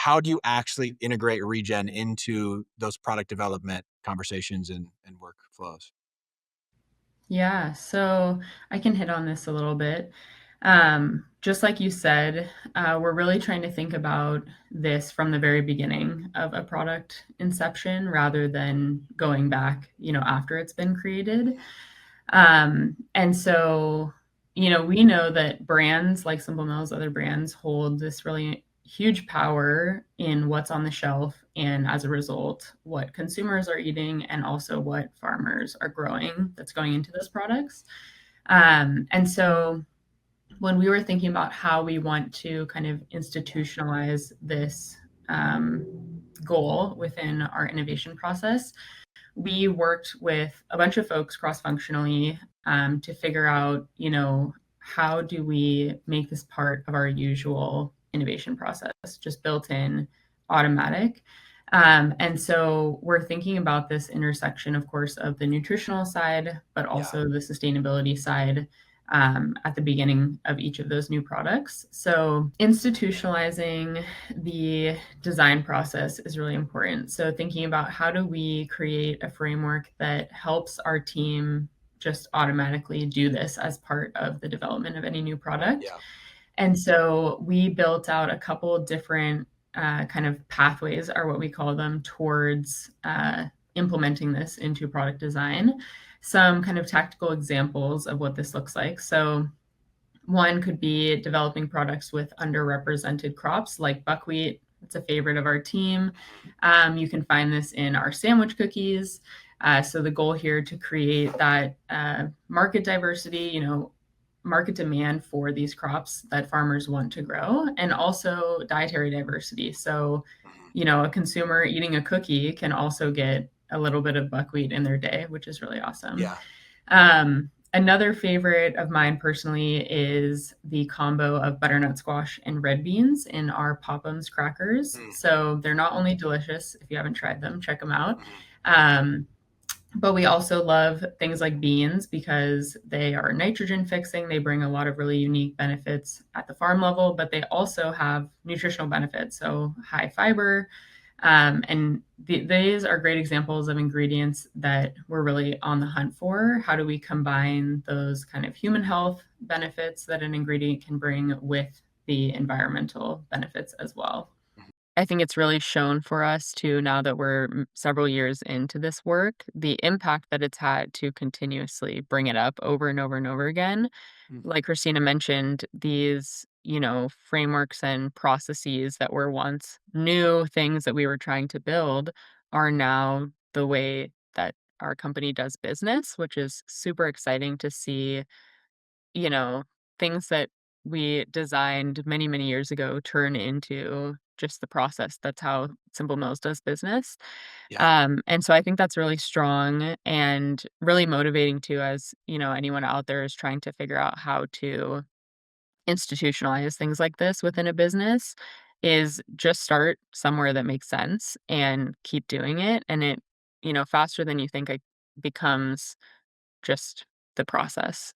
how do you actually integrate regen into those product development conversations and workflows? Yeah, so I can hit on this a little bit. Just like you said, we're really trying to think about this from the very beginning of a product inception rather than going back, after it's been created. And so, we know that brands like Simple Mills, other brands hold this really huge power in what's on the shelf and as a result, what consumers are eating and also what farmers are growing that's going into those products. And so when we were thinking about how we want to kind of institutionalize this goal within our innovation process, we worked with a bunch of folks cross-functionally to figure out, how do we make this part of our usual innovation process, just built in, automatic. And so we're thinking about this intersection, of course, of the nutritional side, but Yeah. also the sustainability side at the beginning of each of those new products. So institutionalizing the design process is really important. So thinking about how do we create a framework that helps our team just automatically do this as part of the development of any new product. Yeah. And so we built out a couple of different kind of pathways, are what we call them, towards implementing this into product design. Some kind of tactical examples of what this looks like. So one could be developing products with underrepresented crops like buckwheat. It's a favorite of our team. You can find this in our sandwich cookies. So the goal here to create that market diversity, market demand for these crops that farmers want to grow, and also dietary diversity. So, Mhm. a consumer eating a cookie can also get a little bit of buckwheat in their day, which is really awesome. Yeah. Another favorite of mine personally is the combo of butternut squash and red beans in our Pop'ems crackers. Mm. So they're not only delicious, if you haven't tried them, check them out. Mhm. Um, but we also love things like beans because they are nitrogen fixing. They bring a lot of really unique benefits at the farm level, but they also have nutritional benefits. So high fiber, and these are great examples of ingredients that we're really on the hunt for. How do we combine those kind of human health benefits that an ingredient can bring with the environmental benefits as well? Mhm. I think it's really shown for us too, now that we're several years into this work, the impact that it's had to continuously bring it up over and over and over again. Mhm. Like Christina mentioned, these, frameworks and processes that were once new things that we were trying to build are now the way that our company does business, which is super exciting to see, you know, things that we designed many, many years ago turn into just the process. That's how Simple Mills does business. Yeah. And so I think that's really strong and really motivating too, as anyone out there is trying to figure out how to institutionalize things like this within a business, is just start somewhere that makes sense and keep doing it. And it, faster than you think, it becomes just the process.